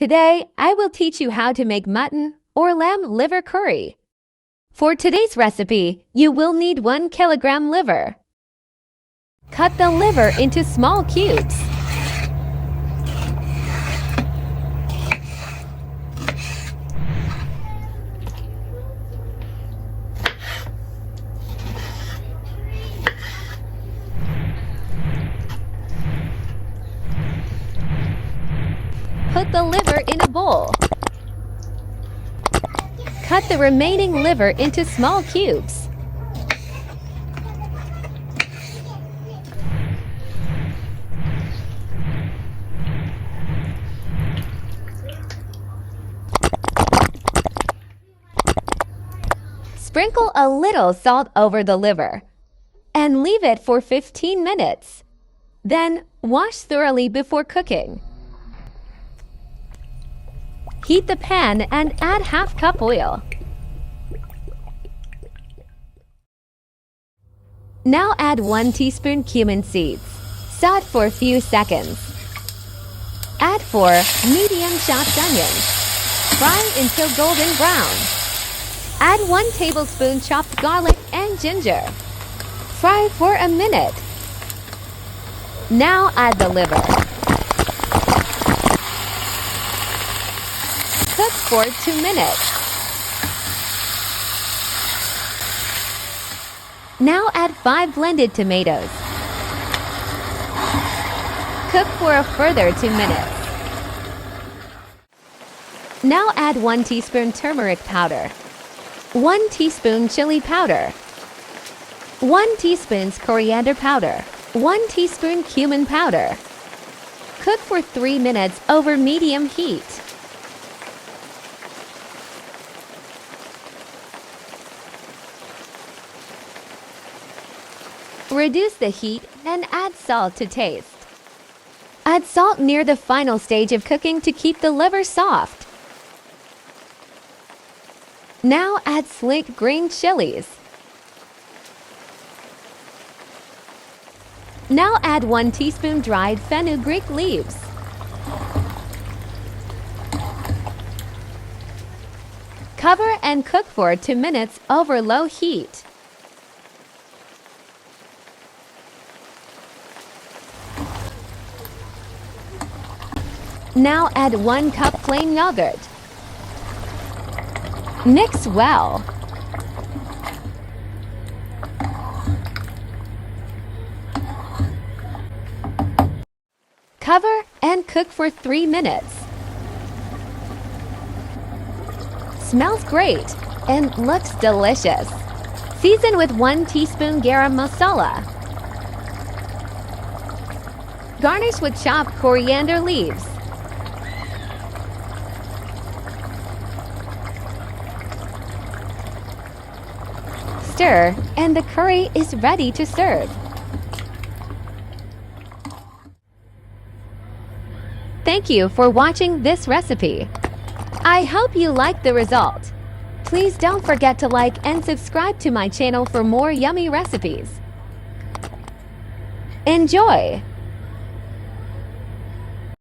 Today, I will teach you how to make mutton or lamb liver curry. For today's recipe, you will need 1 kilogram liver. Cut the liver into small cubes. Put the liver in a bowl. Cut the remaining liver into small cubes. Sprinkle a little salt over the liver and leave it for 15 minutes. Then wash thoroughly before cooking. Heat the pan and add half cup oil. Now add 1 teaspoon cumin seeds. Saute for a few seconds. Add 4 medium chopped onions. Fry until golden brown. Add 1 tablespoon chopped garlic and ginger. Fry for a minute. Now add the liver. Cook for 2 minutes. Now add 5 blended tomatoes. Cook for a further 2 minutes. Now add 1 teaspoon turmeric powder, 1 teaspoon chili powder, 1 teaspoon coriander powder, 1 teaspoon cumin powder. Cook for 3 minutes over medium heat. Reduce the heat and add salt to taste. Add salt near the final stage of cooking to keep the liver soft. Now add slick green chilies. Now add 1 teaspoon dried fenugreek leaves. Cover and cook for 2 minutes over low heat. Now add 1 cup plain yogurt. Mix well. Cover and cook for 3 minutes. Smells great and looks delicious. Season with 1 teaspoon garam masala. Garnish with chopped coriander leaves. Stir, and the curry is ready to serve. Thank you for watching this recipe. I hope you liked the result. Please don't forget to like and subscribe to my channel for more yummy recipes. Enjoy!